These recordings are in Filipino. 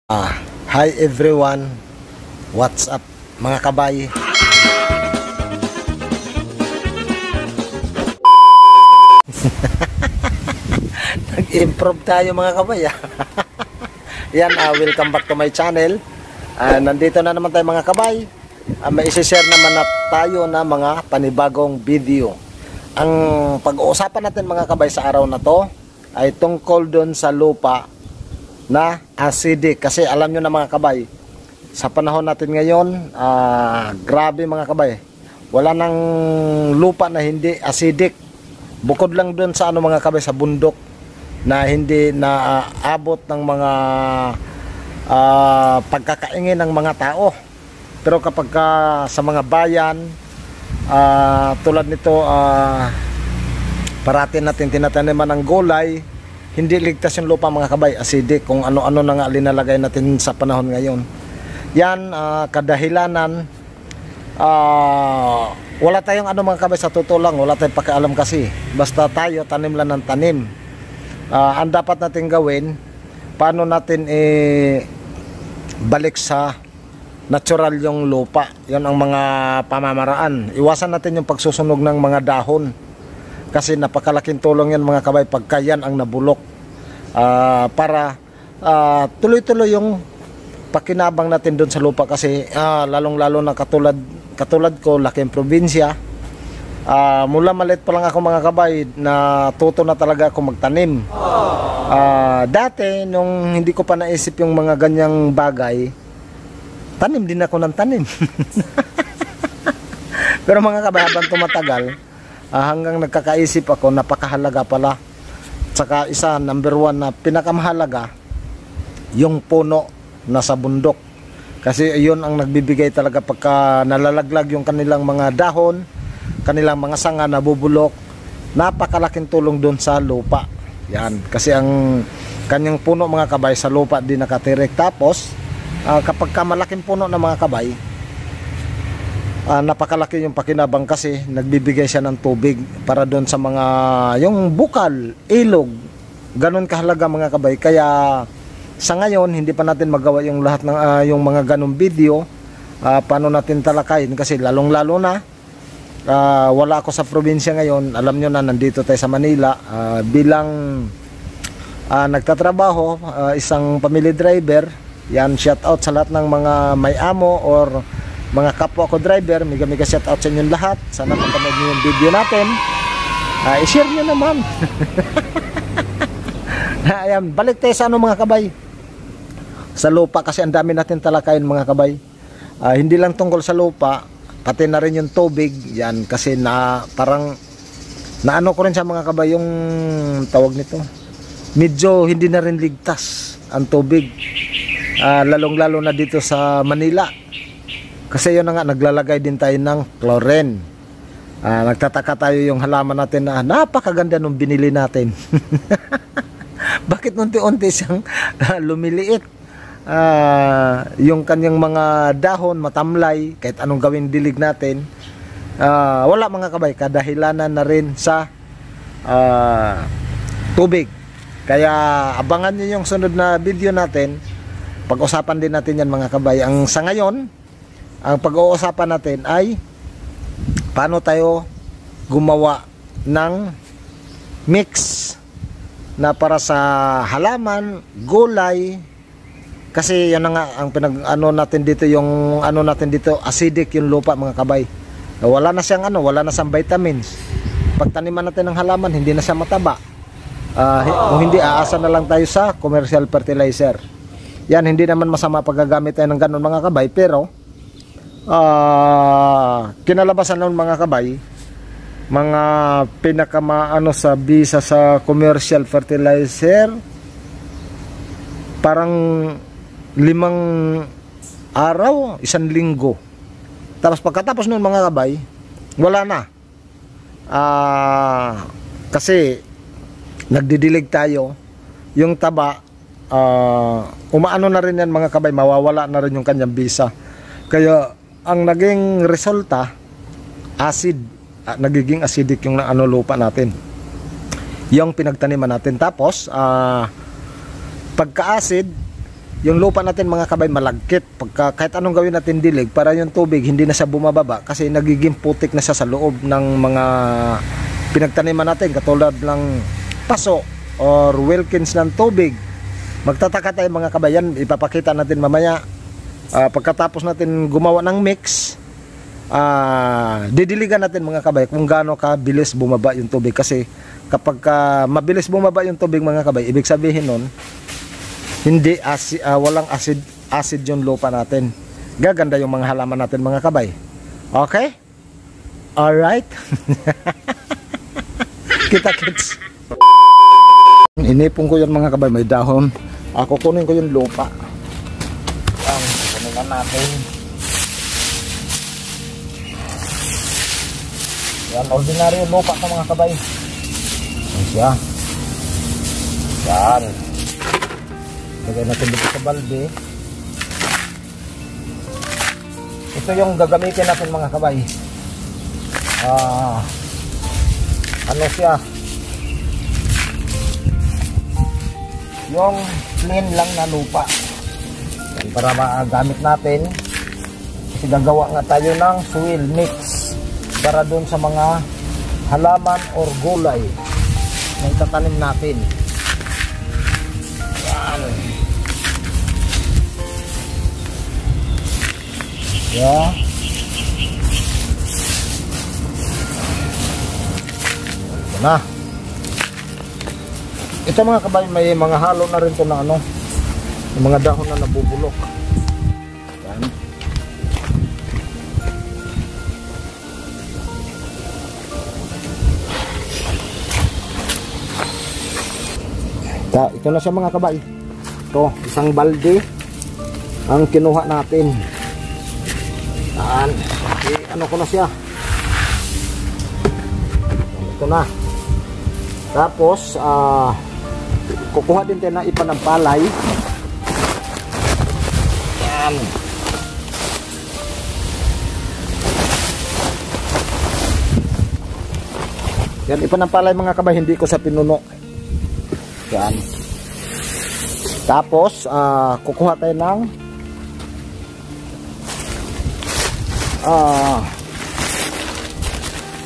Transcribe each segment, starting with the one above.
Hi everyone, what's up mga kabay? Nag-improve tayo mga kabay. Yan, welcome back to my channel. Nandito na naman tayo mga kabay. May isi-share naman na tayo na mga panibagong video. Ang pag-uusapan natin mga kabay sa araw na to ay tungkol doon sa lupa na acidic. Kasi alam nyo na mga kabay, sa panahon natin ngayon, grabe mga kabay, wala nang lupa na hindi acidic. Bukod lang dun sa mga kabay, sa bundok na hindi na abot ng mga pagkakaingin ng mga tao. Pero kapag sa mga bayan, tulad nito, parati natin tinataniman ng gulay, hindi ligtas yung lupa mga kabay, acidic. Kung ano-ano na nga linalagay natin sa panahon ngayon. Yan, kadahilanan, wala tayong mga kabay, sa totoo lang, wala tayong pakialam kasi. Basta tayo, tanim lang ng tanim. Ang dapat natin gawin, paano natin balik sa natural yung lupa. Yan ang mga pamamaraan. Iwasan natin yung pagsusunog ng mga dahon. Kasi napakalaking tulong yan mga kabay pagka yan ang nabulok, para tuloy-tuloy yung pakinabang natin doon sa lupa. Kasi lalong-lalo na katulad ko, laking probinsya, mula maliit pa lang ako mga kabay, natuto na talaga ako magtanim. Dati nung hindi ko pa naisip yung mga ganyang bagay, tanim din ako ng tanim. Pero mga kabay, habang tumatagal, hanggang nagkakaisip ako, napakahalaga pala. Tsaka isa, number one na pinakamahalaga, yung puno na sa bundok. Kasi yun ang nagbibigay talaga pagka nalalaglag yung kanilang mga dahon, kanilang mga sanga nabubulok, napakalaking tulong doon sa lupa. Yan, kasi ang kanyang puno mga kabay sa lupa din nakatirik. Tapos kapag malaking puno na mga kabay, napakalaki yung pakinabang kasi nagbibigay siya ng tubig para doon sa mga yung bukal, ilog. Ganon kahalaga mga kabay. Kaya sa ngayon hindi pa natin magawa yung lahat ng yung mga ganong video, paano natin talakayin kasi lalong-lalo na wala ako sa probinsya ngayon. Alam nyo na, nandito tayo sa Manila, bilang nagtatrabaho, isang family driver. Yan, shout out sa lahat ng mga may amo or mga kapwa ko driver. Mega shout out sa inyong lahat. Sana mapanood nyo yung video natin, i-share nyo naman. Ayan, balik tayo sa mga kabay, sa lupa. Kasi ang dami natin talakayin mga kabay. Hindi lang tungkol sa lupa, pati na rin yung tubig. Yan, kasi parang naano ko rin sa mga kabay, yung tawag nito, medyo hindi na rin ligtas ang tubig, lalong-lalo na dito sa Manila. Kasi yun na nga, naglalagay din tayo ng chlorine. Nagtataka tayo yung halaman natin na napakaganda nung binili natin. Bakit unti-unti siyang lumiliit? Yung kanyang mga dahon matamlay, kahit anong gawin dilig natin. Wala mga kabay, kadahilanan na rin sa tubig. Kaya abangan nyo yung sunod na video natin. Pag-usapan din natin yan mga kabay. Ang sa ngayon, ang pag-uusapan natin ay paano tayo gumawa ng mix na para sa halaman, gulay. Kasi yan na nga ang natin dito, yung natin dito, acidic yung lupa mga kabay. Wala na siyang wala na siyang vitamins. Pag taniman natin ng halaman, hindi na siya mataba. Kung hindi, aasa na lang tayo sa commercial fertilizer. Yan, hindi naman masama paggagamit tayo ng ganun mga kabay, pero kinalabasan ng mga kabay, mga pinakamaano sa bisa sa commercial fertilizer, parang 5 araw, 1 linggo. Tapos pagkatapos nun mga kabay, wala na. Kasi nagdidilig tayo, yung taba, umaano na rin yan mga kabay, mawawala na rin yung kanyang bisa. Kaya ang naging resulta, nagiging acidic yung lupa natin, yung pinagtaniman natin. Tapos pagka-acid, yung lupa natin mga kabay malagkit. Pagka kahit anong gawin natin dilig, para yung tubig hindi na siya bumababa kasi nagiging putik na siya sa loob ng mga pinagtaniman natin, katulad ng paso or Wilkins ng tubig. Magtataka tayo mga kabayan, ipapakita natin mamaya. Pagkatapos natin gumawa ng mix, didiligan natin mga kabay kung gaano kabilis bumaba yung tubig. Kasi kapag mabilis bumaba yung tubig mga kabay, ibig sabihin nun hindi walang acid yung lupa natin. Gaganda yung mga halaman natin mga kabay. Okay? Alright? Kita kids. Inipon ko yun mga kabay, may dahon. Kukunin ko yung lupa. Kukunin na natin. Yan, ordinary yung lupa sa mga kabay. Yan siya. Yan. Lagay natin dito sa balde. Ito yung gagamitin natin mga kabay. Ano siya? Yung plain lang na lupa. Yan, para magamit natin. Kasi gagawa nga tayo ng soil mix para dun sa mga halaman or gulay na itatanim natin. Yan. Yeah. Ito na. Ito mga kabay, may mga halo na rin to na ano, yung mga dahon na nabubulok. Yan. Ito na siya mga kabay. Ito, isang balde ang kinuha natin. Yan. Ano ko na siya. Ito na. Tapos kukuha din tayo ng ipanampalay. Yan. Yan, ipanampalay mga kabay, hindi ko sa pinuno. Yan. Tapos kukuha tayo ng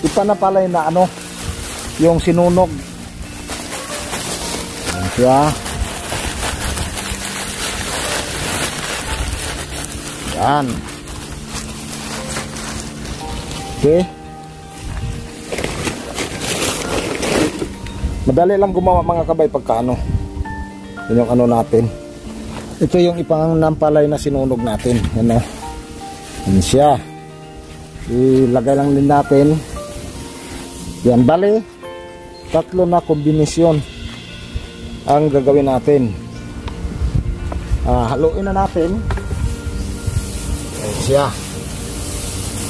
ipanampalay na ano, yung sinunog. Yan siya. Yan. Okay. Madali lang gumawa mga kabay pagka ano. Yun yung ano natin. Ito yung ipanampalay na sinunog natin. Yan o. Yan siya. Ilagay lang din natin. Yan, bali 3 na kombinasyon ang gagawin natin. Haluin na natin. Yan siya.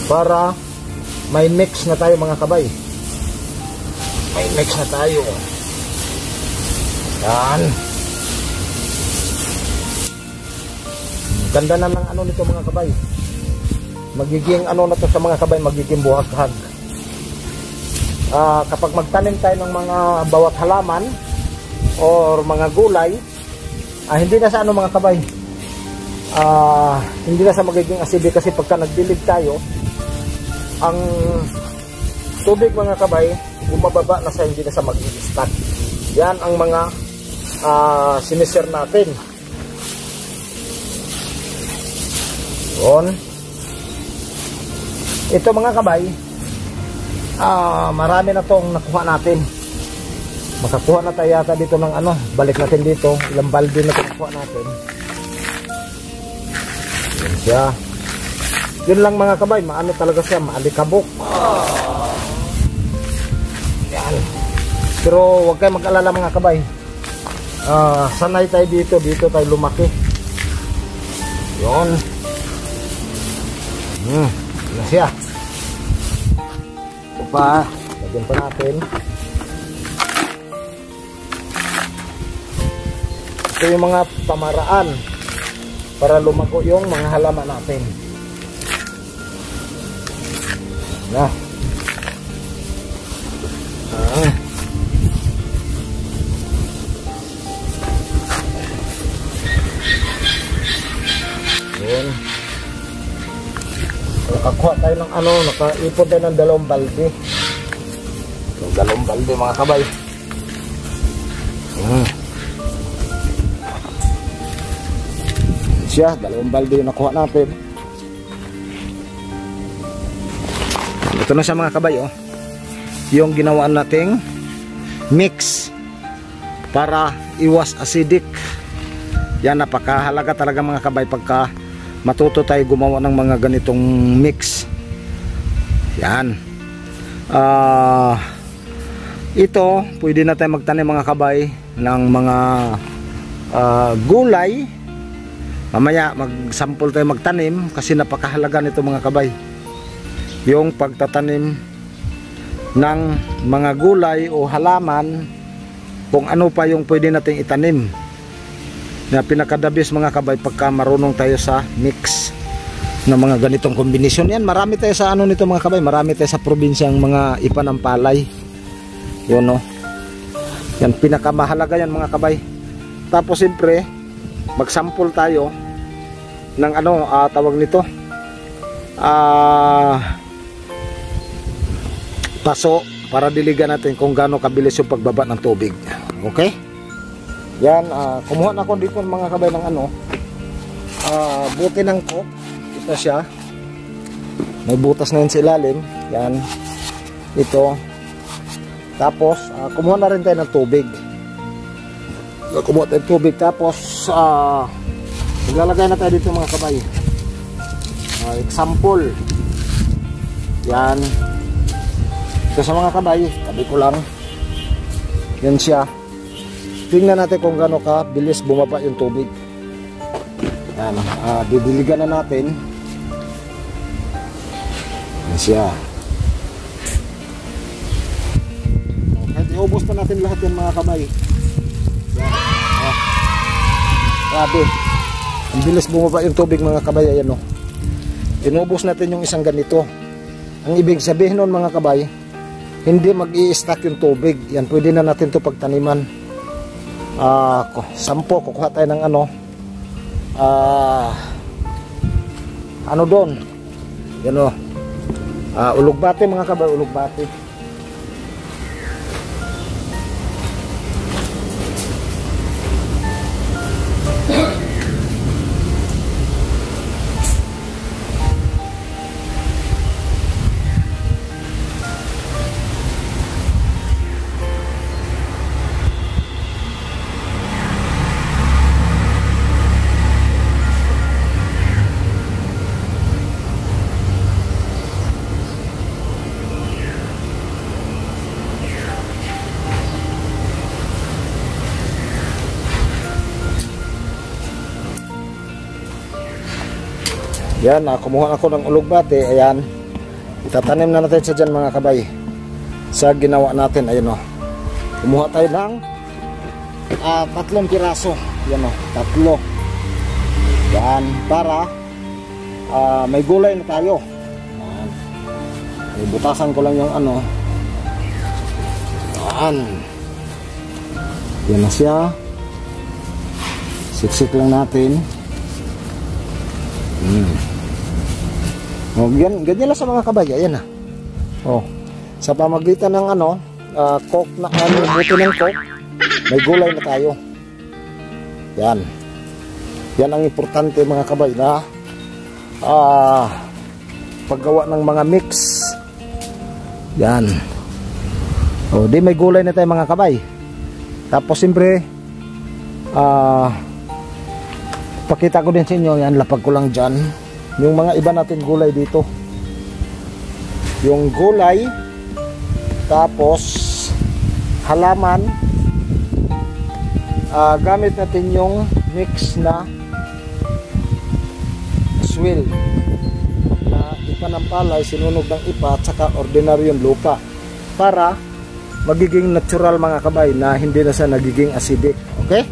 Para may mix na tayo mga kabay. May mix na tayo. Yan. Ganda na ng ano nito mga kabay. Magiging ano na to sa mga kabay, magiging buhag-hag. Kapag magtanim tayo ng mga bawat halaman or mga gulay, hindi na sa ano mga kabay, hindi na sa magiging acidic. Kasi pagka nagdilig tayo, ang tubig mga kabay bumababa na sa, hindi na sa mag-i-stack. Yan ang mga sinisir natin. Yun. Ito mga kabay, marami na tong nakuha natin. Makakuha na tayo yata dito ng ano, balik natin dito, ilang balde na nakuha natin. Yan siya. Yun lang mga kabay, maano talaga siya, maalikabok. Yan. Pero huwag kayo mag-alala mga kabay. Sanay tayo dito, dito tayo lumaki. Yun. Yun na siya. Ito pa, lagyan pa natin. Ito yung mga pamaraan para lumago yung mga halaman natin. Na. Yun. Nakakuha tayo ng ano, nakaipon tayo ng 2 balde. Yung 2 balde mga kabay. Siya, 2 balde yung nakuha natin. Ito na siya mga kabay, oh. Yung ginawa nating mix para iwas acidic. Yan, napakahalaga talaga mga kabay pagka matuto tayo gumawa ng mga ganitong mix. Yan. Ito, pwede na tayo magtanim mga kabay ng mga gulay. Mamaya magsample tayo magtanim kasi napakahalaga nito mga kabay. Yung pagtatanim ng mga gulay o halaman, kung ano pa yung pwede nating itanim. Na pinakadabis mga kabay pagka marunong tayo sa mix ng mga ganitong kombinasyon. Yan, marami tayo sa ano nito mga kabay, marami tayo sa probinsyang mga ipanampalay. Yun, no. Yan, pinakamahalaga yan mga kabay. Tapos siyempre magsample tayo ng ano, tawag nito, paso, para diligan natin kung gaano kabilis yung pagbaba ng tubig. Okay? Yan, kumuha na ako dito mga kabay ng ano, buti ng coke. Ito siya, may butas na yun sa ilalim. Yan, ito. Tapos kumuha na rin tayo ng tubig. Kumuha tayo ng tubig. Tapos maglalagay na tayo dito mga kabay. Example, yan. Ito sa mga kabay, tabi ko lang. Yan siya. Tingnan natin kung gaano ka bilis bumaba yung tubig. Yan, didiligan na natin. Yan siya. Okay, iubos na natin lahat yan mga kabay. Yan. Grabe. Ang bilis bumaba yung tubig mga kabay. Ayan, oh. Inubos natin yung isang ganito. Ang ibig sabihin nun mga kabay, hindi mag-i-stack yung tubig. Yan, pwede na natin ito pagtaniman. 10, kukuha tayo ng ano, ano doon, yan, o, ulugbate mga kabay, ulugbate. Yan, kumuha ako ng ulugbate. Ayan, itatanim na natin sa dyan mga kabay. Sa ginawa natin, ayun, o. Kumuha tayo ng 3 piraso. Yan, o, 3. Yan, para may gulay na tayo. Yan. Ibutasan ko lang yung ano. Yan. Yan na siya. Siksik lang natin. Oh, ganyan lang sa mga kabay. Ayan na. Oh, sa pamagitan ng ano, coke na ano, buti ng coke, may gulay na tayo. Yan. Yan ang importante mga kabay na paggawa ng mga mix. Yan. Oh, di may gulay na tayo mga kabay. Tapos siyempre pakita ko din sa inyo, yan, lapag ko lang dyan yung mga iba natin gulay dito, yung gulay, tapos halaman. Gamit natin yung mix na swill na ipanampalay, sinunog ng ipa at saka ordinaryong lupa para magiging natural mga kabay na hindi na siya nagiging acidic. Okay?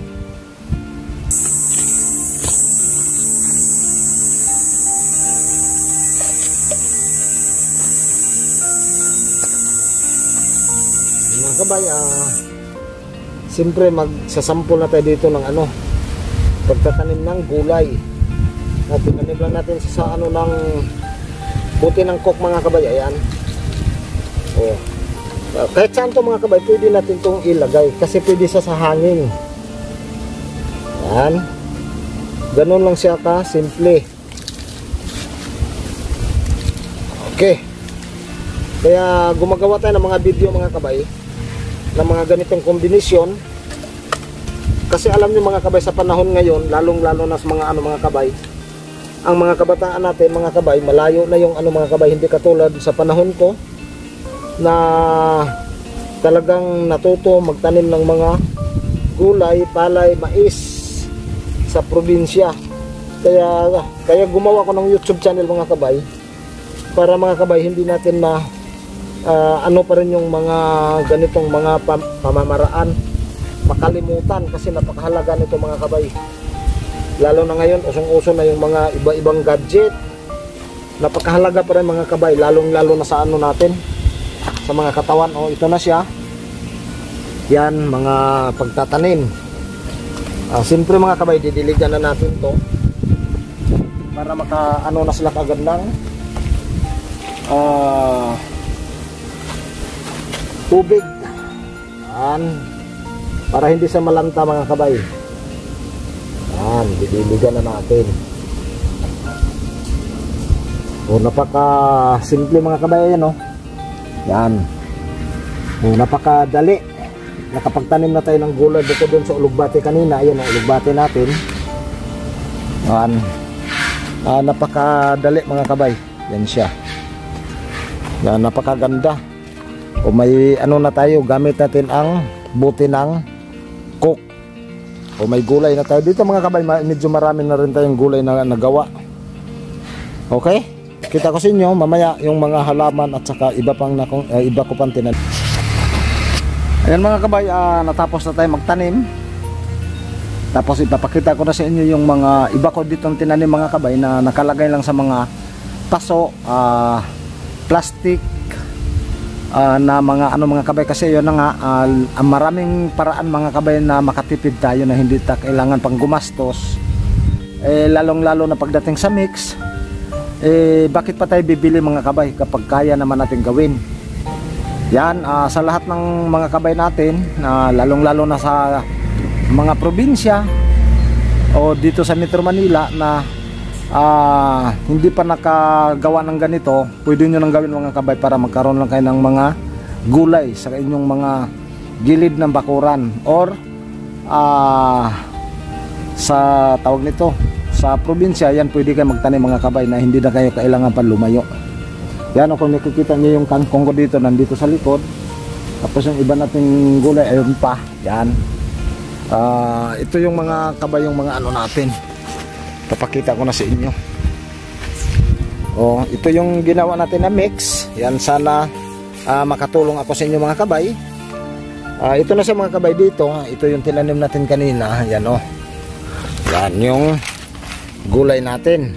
Mga kabay, siyempre magsasample na tayo dito ng ano, pagtatanim ng gulay. Tinanim lang natin sa ano ng buti ng coke mga kabay. Ayan. Oh. Kahit saan to mga kabay, pwede natin itong ilagay kasi pwede siya sa hangin. Ayan. Ganun lang siya ka simple. Okay. Kaya gumagawa tayo ng mga video mga kabay ng mga ganitong kombinasyon. Kasi alam niyo mga kabay, sa panahon ngayon, lalong-lalo na sa mga mga kabay, ang mga kabataan natin mga kabay, malayo na yung mga kabay, hindi katulad sa panahon ko na talagang natuto magtanim ng mga gulay, palay, mais sa probinsya. Kaya gumawa ko ng YouTube channel mga kabay para mga kabay hindi natin pa rin yung mga ganitong mga pamamaraan makalimutan, kasi napakahalaga nito mga kabay. Lalo na ngayon, usong-uso na yung mga iba-ibang gadget. Napakahalaga pa rin mga kabay, lalong-lalo na sa natin, sa mga katawan. Ito na siya. Yan, mga pagtatanim. Siyempre mga kabay, didiligan na natin to para na sila kagandang tubig. Yan. Para hindi sa malanta mga kabay. Yan, didiligan na natin. Napaka simple mga kabay. Yan Yan. Napakadali. Nakapagtanim na tayo ng gulay dito doon sa ulugbate kanina. Ayan ulugbate natin. Yan. Napakadali mga kabay. Yan siya. Yan, napakaganda. May na tayo, gamit natin ang buti ng coke. May gulay na tayo dito mga kabay, medyo marami na rin tayong gulay na nagawa. Okay, kita ko sa inyo mamaya yung mga halaman at saka iba ko pang tinanim. Ayan mga kabay, natapos na tayo magtanim. Tapos ipapakita ko na sa inyo yung mga iba ko ditong tinanim mga kabay na nakalagay lang sa mga paso, plastic, na mga kabay, kasi yun na nga, maraming paraan mga kabay na makatipid tayo na hindi kailangan pang gumastos, lalong lalo na pagdating sa mix. Bakit pa tayo bibili mga kabay kapag kaya naman natin gawin yan. Sa lahat ng mga kabay natin, lalong lalo na sa mga probinsya o dito sa Metro Manila na hindi pa nakagawa ng ganito, pwede nyo nang gawin mga kabay para magkaroon lang kayo ng mga gulay sa inyong mga gilid ng bakuran or sa tawag nito sa probinsya. Yan, pwede kayo magtanim mga kabay na hindi na kayo kailangan pa lumayo. Yan, kung nakikita nyo yung kangkong ko dito, nandito sa likod. Tapos yung iba nating gulay ayun pa. Yan, ito yung mga kabay, yung mga natin. Papakita ko na sa inyo. Ito yung ginawa natin na mix. Yan, sana makatulong ako sa inyo mga kabay. Ito na sa mga kabay dito. Ito yung tinanim natin kanina. Yan Yan yung gulay natin.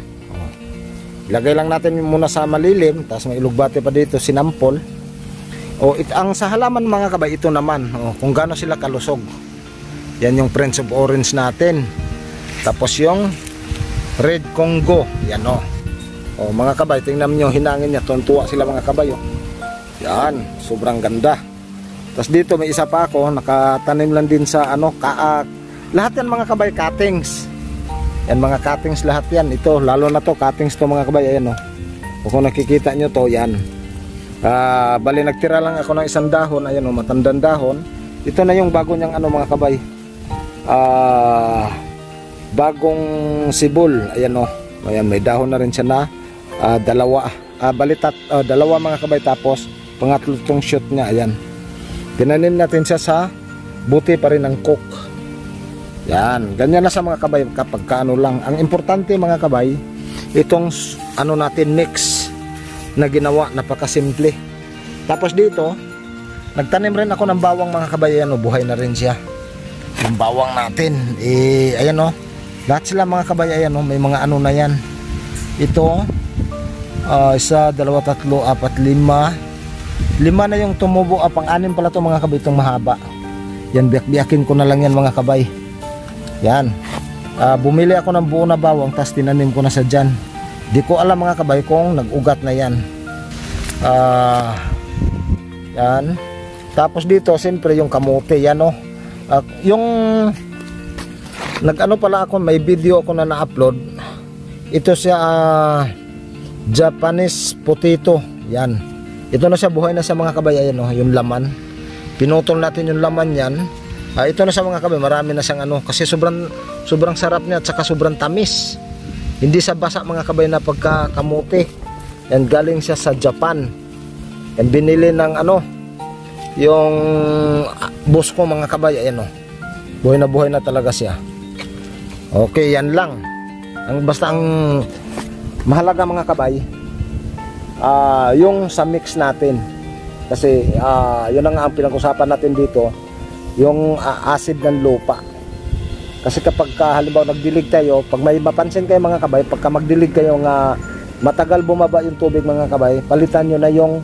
Ilagay lang natin muna sa malilim, tapos may ilugbate pa dito, sinampol. Ang sa halaman mga kabay, ito naman kung gaano sila kalusog. Yan yung Prince of Orange natin. Tapos yung Red Congo, yan mga kabay, tingnan nyo, hinangin niya, tuntua sila mga kabay. Yan, sobrang ganda. Tapos dito may isa pa ako, nakatanim lang din sa lahat yan mga kabay, cuttings. Yan mga cuttings lahat yan. Ito, lalo na to, cuttings to mga kabay. Ayan kung nakikita nyo to, yan. Bali nagtira lang ako ng isang dahon. Ayan matandang dahon. Ito na yung bago niyang mga kabay, bagong sibol. Ayan ayan, may dahon na rin siya na dalawa. Dalawa mga kabay, tapos pangatlo tong shoot niya. Ayan, tinanim natin siya sa buti pa rin ng coke. Yan, ganyan na sa mga kabay kapag lang. Ang importante mga kabay, itong natin mix na ginawa, napakasimple. Tapos dito nagtanim rin ako ng bawang mga kabay. Ayan buhay na rin siya yung bawang natin. Ayan lahat sila mga kabay. Ayan may mga na yan. Ito isa, dalawa, tatlo, apat, lima na yung tumubo. Pang-anim pala to mga kabay, itong mahaba. Yan, biyak-biyakin ko na lang yan mga kabay. Yan, Bumili ako ng buo na bawang, tapos tinanim ko na sa dyan. Di ko alam mga kabay kung nag-ugat na yan. Yan. Tapos dito siyempre yung kamote yan, oh. Yung nag-ano pala ako, may video ako na na-upload. Ito siya Japanese potato. Yan. Ito na siya, buhay na sa mga kabay. Ayan, oh, yung laman. Pinutol natin yung laman yan. Ito na sa mga kabay, marami na siyang ano, kasi sobrang sarap niya at saka sobrang tamis. Hindi sa basa mga kabay na pagkakamote. Yan, galing siya sa Japan. Yan, binili ng ano, yung boss ko mga kabay. Ayan, oh. Buhay na talaga siya. Okay, yan lang. Basta ang mahalaga mga kabay, yung sa mix natin. Kasi yun na nga ang pinag-usapan natin dito, yung acid ng lupa. Kasi kapag halimbawa nagdilig tayo, pag may mapansin kayo mga kabay, pagka magdilig kayo nga matagal bumaba yung tubig mga kabay, palitan nyo na yung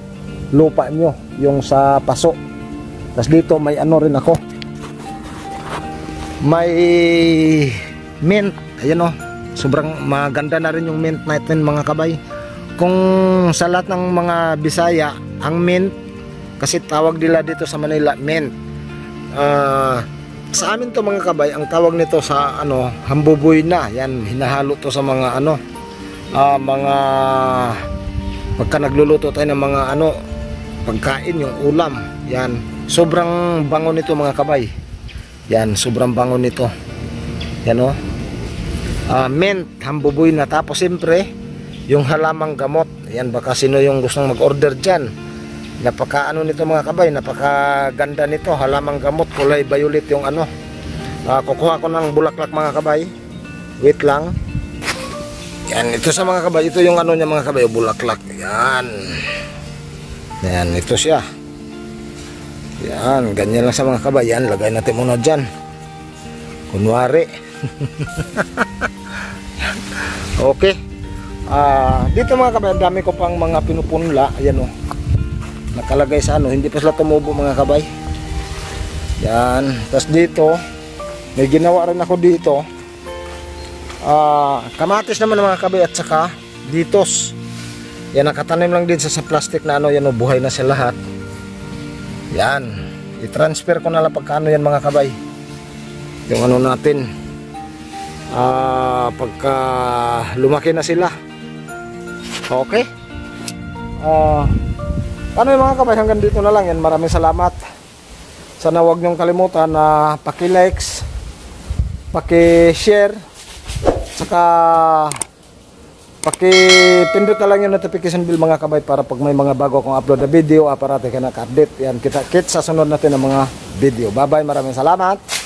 lupa nyo, yung sa paso. Tapos dito may ano rin ako, may mint. Ayan, oh, sobrang maganda na rin yung mint natin mga kabay. Kung sa lahat ng mga Bisaya, ang mint, kasi tawag nila dito sa Manila mint. Sa amin to mga kabay, ang tawag nito sa ano, hambuboy na. Yan, hinahalo to sa mga ano, mga pagka nagluluto tayo ng mga ano, pagkain, yung ulam. Yan, sobrang bango nito mga kabay. Yan, sobrang bango nito. Yan, oh. Mint, hambuboy na. Tapos siyempre yung halamang gamot. Yan, baka sino yung gustong mag-order dyan. Napaka ano nito mga kabay, napakaganda nito, halamang gamot, kulay violet yung ano. Kukuha ko ng bulaklak mga kabay. Wait lang. Yan, ito sa mga kabay, ito yung ano niya mga kabay, bulaklak. Yan. Yan, ito siya. Yan, ganyan lang sa mga kabay. Yan, lagay natin muna dyan. Kunwari. Okay. Dito mga kabay, dami ko pang mga pinupunla. Ayan, oh, nakalagay sa ano, hindi pa sila tumubo mga kabay. Yan. Tapos dito may ginawa rin ako dito, kamatis naman mga kabay, at saka ditos. Yan, nakatanim lang din sa plastic na ano. Yan, oh, buhay na sa lahat. Yan, i-transfer ko na lang pagka ano yan mga kabay, yung ano natin, pagka lumaki na sila. Okay. Ano yung mga kabay, hanggang dito na lang yan. Maraming salamat. Sana huwag niyong kalimutan na paki-likes, paki-share, saka paki-pindot na lang yung notification bell mga kabay, para pag may mga bago akong upload na video, parati ka naka-update. Yan, kita-kits sa sunod natin ng mga video. Bye bye, maraming salamat.